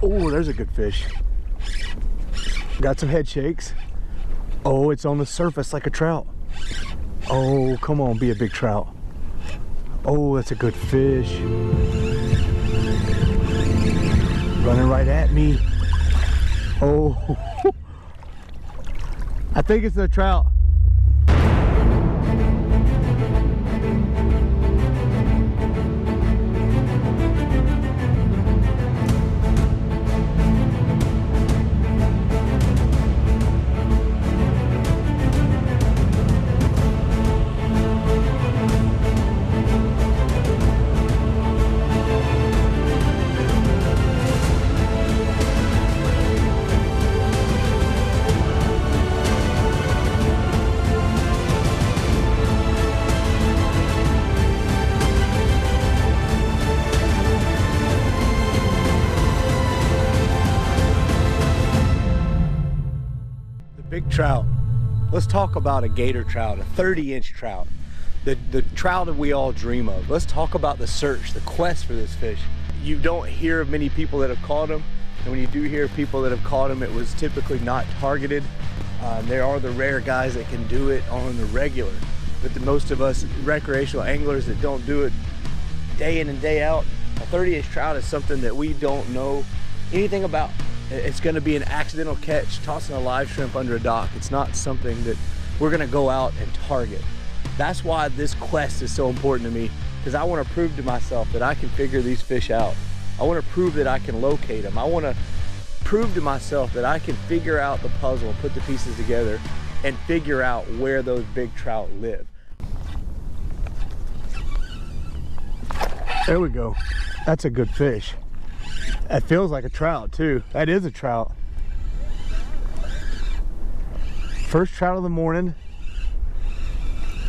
Oh, there's a good fish. Got some head shakes. Oh, it's on the surface like a trout. Oh, come on, be a big trout. Oh, that's a good fish. Running right at me. Oh, I think it's a trout. Big trout. Let's talk about a gator trout, a 30-inch trout, the trout that we all dream of. Let's talk about the search, the quest for this fish. You don't hear of many people that have caught them, and when you do hear people that have caught them, it was typically not targeted. There are the rare guys that can do it on the regular, but most of us recreational anglers that don't do it day in and day out, a 30-inch trout is something that we don't know anything about. It's going to be an accidental catch, tossing a live shrimp under a dock. It's not something that we're going to go out and target. That's why this quest is so important to me, because I want to prove to myself that I can figure these fish out. I want to prove that I can locate them. I want to prove to myself that I can figure out the puzzle and put the pieces together and figure out where those big trout live. There we go. That's a good fish. That feels like a trout too. That is a trout. First trout of the morning.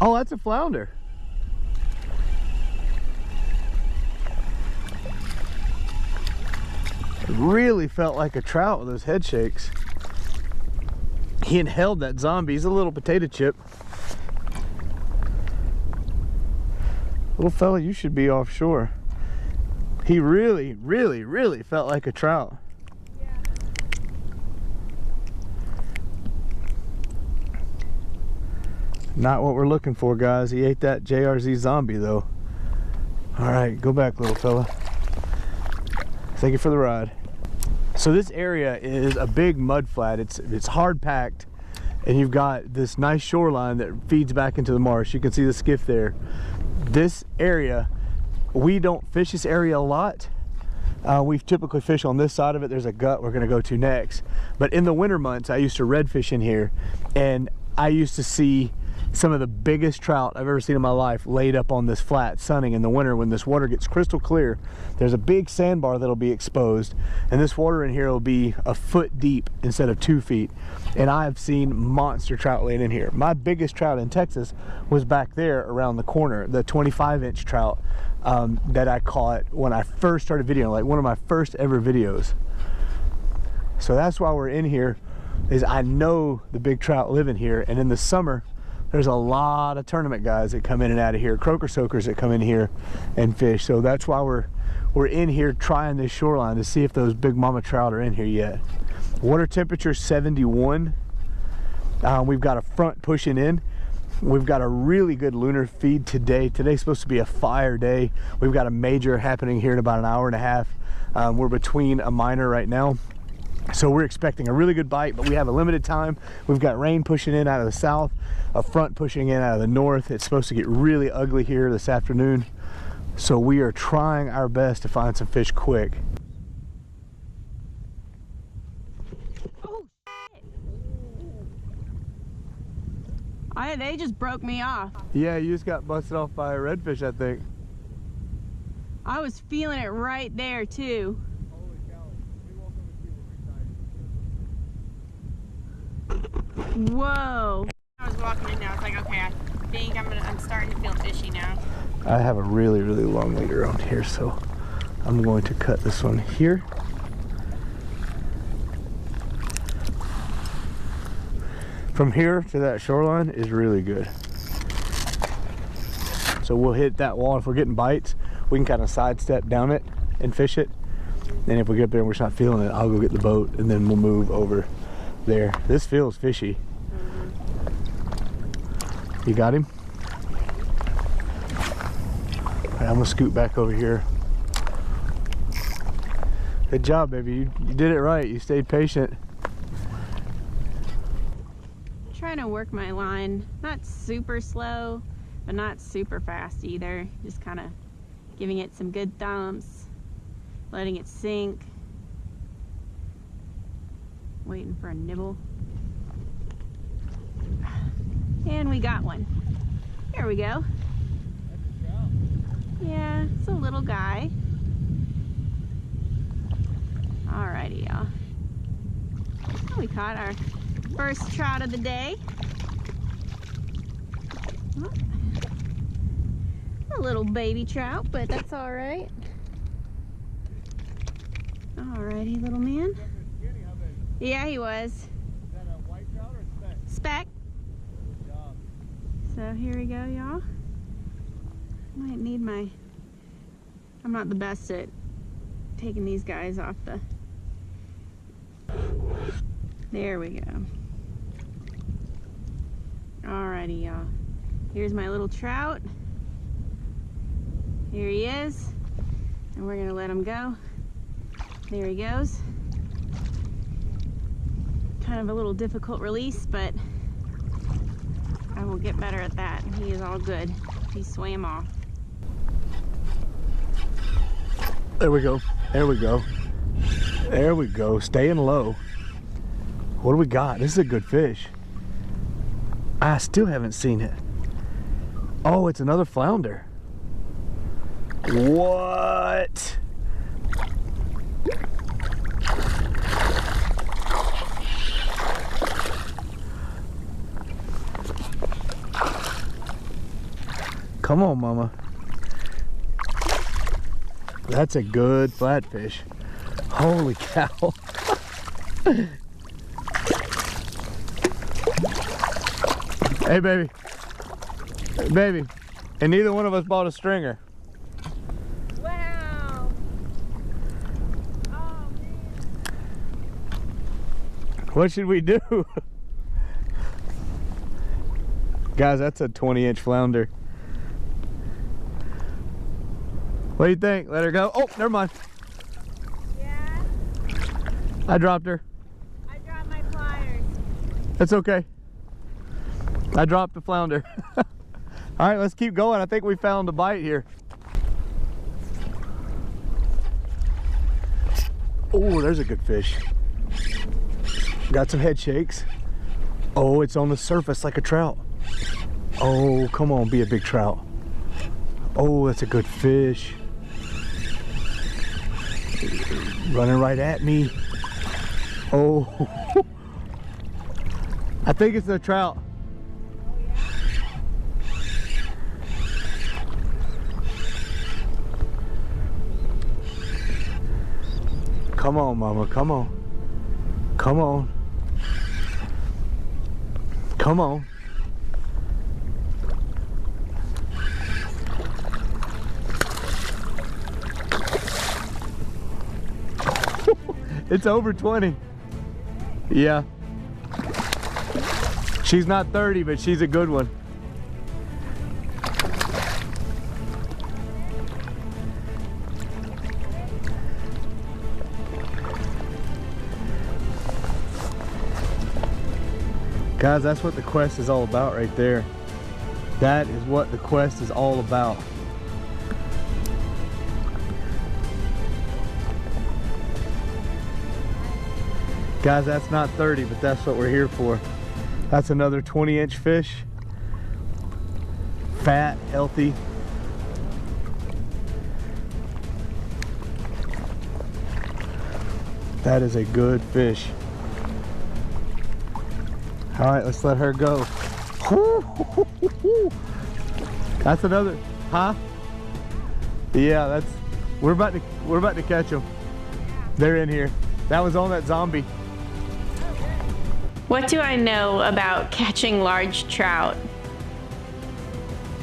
Oh, that's a flounder. It really felt like a trout with those head shakes. He inhaled that zombie. He's a little potato chip. Little fella, you should be offshore. He really, really, really felt like a trout. Yeah. Not what we're looking for, guys. He ate that JRZ zombie, though. All right, go back, little fella. Thank you for the ride. So this area is a big mud flat. It's hard packed, and you've got this nice shoreline that feeds back into the marsh. You can see the skiff there. This area, we don't fish this area a lot. We typically fish on this side of it. There's a gut we're gonna go to next. But in the winter months, I used to redfish in here, and I used to see some of the biggest trout I've ever seen in my life laid up on this flat, sunning in the winter when this water gets crystal clear. There's a big sandbar that'll be exposed, and this water in here will be a foot deep instead of 2 feet. And I've seen monster trout laid in here. My biggest trout in Texas was back there around the corner, the 25-inch trout that I caught when I first started videoing, like one of my first ever videos. So that's why we're in here, is I know the big trout live in here, and in the summer, there's a lot of tournament guys that come in and out of here, croaker soakers that come in here and fish. So that's why we're in here trying this shoreline to see if those big mama trout are in here yet. Water temperature 71. We've got a front pushing in. We've got a really good lunar feed today. Today's supposed to be a fire day. We've got a major happening here in about an hour and a half. We're between a minor right now. So we're expecting a really good bite, but we have a limited time. We've got rain pushing in out of the south, a front pushing in out of the north. It's supposed to get really ugly here this afternoon. So we are trying our best to find some fish quick. Oh, shit. They just broke me off. Yeah, you just got busted off by a redfish, I think. I was feeling it right there too. Whoa. I was walking in now. I was like, okay, I think I'm starting to feel fishy now. I have a really, really long leader around here, so I'm going to cut this one here. From here to that shoreline is really good. So we'll hit that wall. If we're getting bites, we can kind of sidestep down it and fish it. And if we get up there and we're just not feeling it, I'll go get the boat and then we'll move over there. This feels fishy. You got him? All right, I'm gonna scoot back over here. Good job, baby. You did it right. You stayed patient. Trying to work my line, not super slow, but not super fast either. Just kind of giving it some good thumps, letting it sink, waiting for a nibble. And we got one. Here we go. Yeah, it's a little guy. Alrighty, y'all. We caught our first trout of the day. A little baby trout, but that's all right. Alrighty, little man. Yeah, he was. Is that a white trout or speck? Speck. Good job. So here we go, y'all. Might need my... I'm not the best at taking these guys off the... There we go. Alrighty, y'all. Here's my little trout. Here he is. And we're gonna let him go. There he goes. Kind of a little difficult release, but I will get better at that. He is all good. He swam off. There we go. There we go. There we go. Staying low. What do we got? This is a good fish. I still haven't seen it. Oh, it's another flounder. What? Come on, mama. That's a good flatfish. Holy cow. Hey, baby. Hey, baby. And neither one of us bought a stringer. Wow. Oh, man. What should we do? Guys, that's a 20-inch flounder. What do you think? Let her go? Oh, never mind. Yeah? I dropped her. I dropped my pliers. That's okay. I dropped the flounder. All right, let's keep going. I think we found a bite here. Oh, there's a good fish. Got some head shakes. Oh, it's on the surface like a trout. Oh, come on, be a big trout. Oh, that's a good fish. Running right at me. Oh, I think it's a trout. Come on, mama, come on. Come on. Come on. It's over 20. Yeah. She's not 30, but she's a good one. Guys, that's what the quest is all about right there. That is what the quest is all about. Guys, that's not 30, but that's what we're here for. That's another 20-inch fish. Fat, healthy. That is a good fish. All right, let's let her go. That's another, huh? Yeah, that's, we're about to catch them. They're in here. That was on that zombie. What do I know about catching large trout?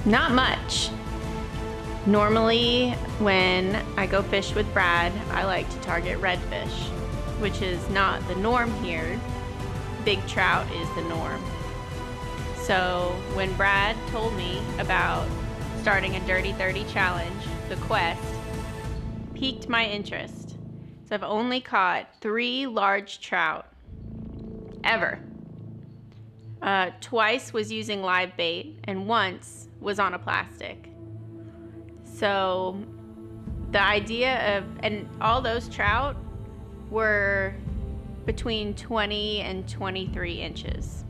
Not much. Normally, when I go fish with Brad, I like to target redfish, which is not the norm here. Big trout is the norm. So when Brad told me about starting a Dirty 30 challenge, the quest, piqued my interest. So I've only caught 3 large trout ever. Twice was using live bait and once was on a plastic. So the idea of, and all those trout were between 20 and 23 inches.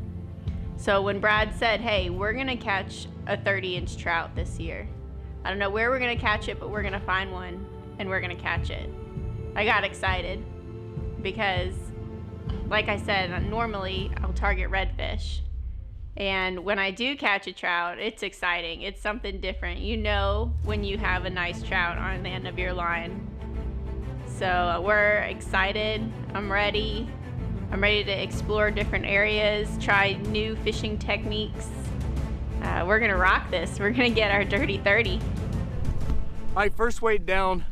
So when Brad said, hey, we're gonna catch a 30-inch trout this year, I don't know where we're gonna catch it, but we're gonna find one and we're gonna catch it, I got excited because, like I said, normally I'll target redfish. And when I do catch a trout, it's exciting. It's something different. You know when you have a nice trout on the end of your line. So we're excited. I'm ready. I'm ready to explore different areas, try new fishing techniques. We're gonna rock this. We're gonna get our Dirty 30. All right, first wade down,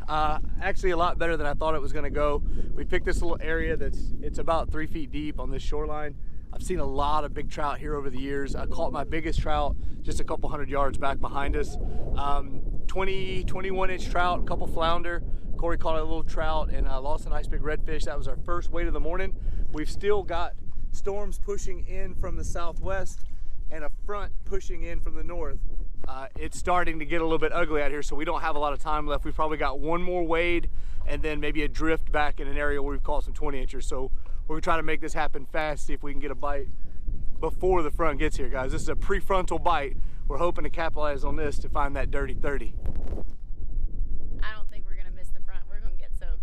actually a lot better than I thought it was gonna go. We picked this little area it's about 3 feet deep on this shoreline. I've seen a lot of big trout here over the years. I caught my biggest trout just a couple 100 yards back behind us. 21 inch trout, a couple flounder. Corey caught a little trout and lost a nice big redfish. That was our first wade of the morning. We've still got storms pushing in from the southwest and a front pushing in from the north. It's starting to get a little bit ugly out here, so we don't have a lot of time left. We've probably got one more wade and then maybe a drift back in an area where we've caught some 20 inchers. So we're gonna try to make this happen fast, see if we can get a bite before the front gets here, guys. This is a prefrontal bite. We're hoping to capitalize on this to find that Dirty 30. I don't think we're gonna miss the front. We're gonna get soaked.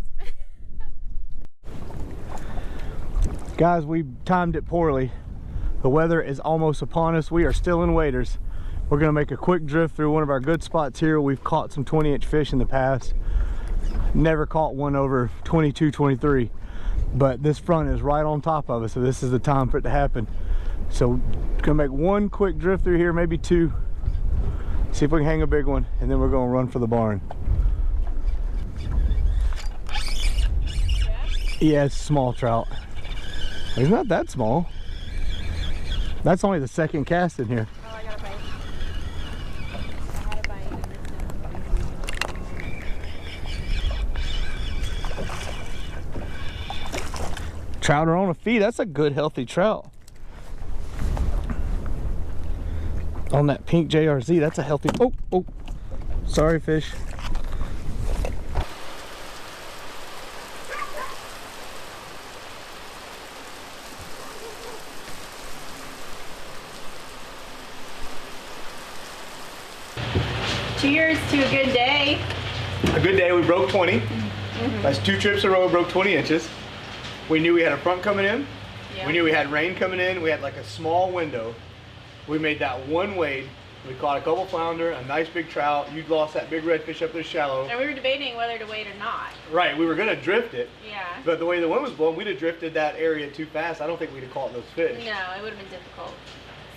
Guys, we timed it poorly. The weather is almost upon us. We are still in waders. We're gonna make a quick drift through one of our good spots here. We've caught some 20-inch fish in the past. Never caught one over 22, 23. But this front is right on top of us, so this is the time for it to happen. So gonna make one quick drift through here, maybe 2. See if we can hang a big one, and then we're gonna run for the barn. Yeah, it's small trout. He's not that small. That's only the second cast in here. Oh, I got a bite. I had a bite. Trout are on a feed. That's a good, healthy trout. On that pink JRZ, that's a healthy. Oh, sorry, fish. Cheers to a good day. A good day. We broke 20. That's 2 trips in a row. We broke 20 inches. We knew we had a front coming in. Yeah. We knew we had rain coming in. We had like a small window. We made that one wade. We caught a couple flounder, a nice big trout. You'd lost that big redfish up there shallow. And we were debating whether to wait or not. Right, we were gonna drift it. Yeah. But the way the wind was blowing, we'd have drifted that area too fast. I don't think we'd have caught those fish. No, it would have been difficult.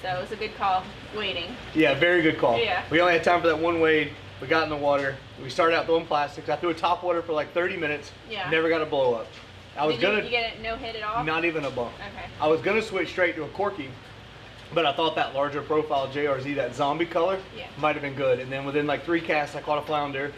So it was a good call, waiting. Yeah, very good call. Yeah. We only had time for that one wade. We got in the water. We started out throwing plastics. I threw a top water for like 30 minutes. Yeah. Never got a blow up. Did you get it no hit at all? Not even a bump. Okay. I was gonna switch straight to a corky, but I thought that larger profile JRZ, that zombie color, might have been good. And then within like 3 casts, I caught a flounder,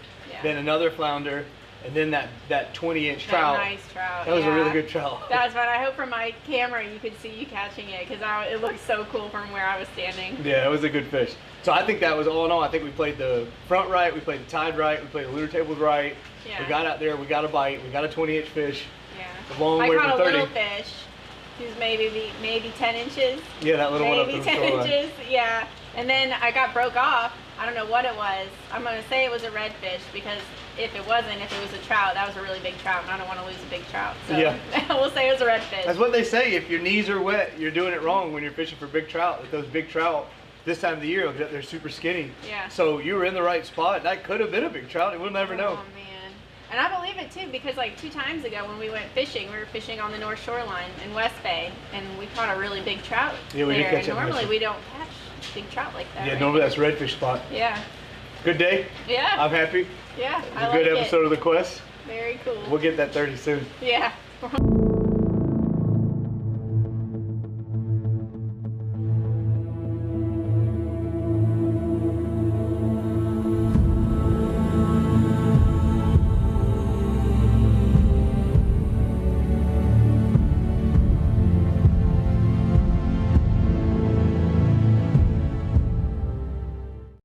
then another flounder, and then that 20-inch trout. Nice trout. That was a really good trout. That was fun. I hope from my camera you could see you catching it, because it looked so cool from where I was standing. Yeah, it was a good fish. So I think that was all in all. I think we played the front right, we played the tide right, we played the lure tables right. Yeah. We got out there, we got a bite, we got a 20-inch fish. Yeah. A long way I caught from 30. a little fish who's maybe 10 inches. Yeah, that little one up maybe the 10 shoreline. inches. Yeah. And then I got broke off. I don't know what it was. I'm gonna say it was a redfish, because if it was a trout, that was a really big trout, and I don't want to lose a big trout. So yeah. We'll say it was a redfish. That's what they say. If your knees are wet, you're doing it wrong when you're fishing for big trout. Like those big trout, this time of the year, they're super skinny. Yeah. So you were in the right spot. That could have been a big trout. We'll never know. Oh man. And I believe it too, because like 2 times ago when we went fishing, we were fishing on the North Shoreline in West Bay, and we caught a really big trout. Yeah, we did catch and that. normally we don't catch big trout like that. Yeah, right? normally that's redfish spot. Yeah. Good day. Yeah. I'm happy. Yeah. It's a good episode of the quest. Very cool. We'll get that 30 soon. Yeah.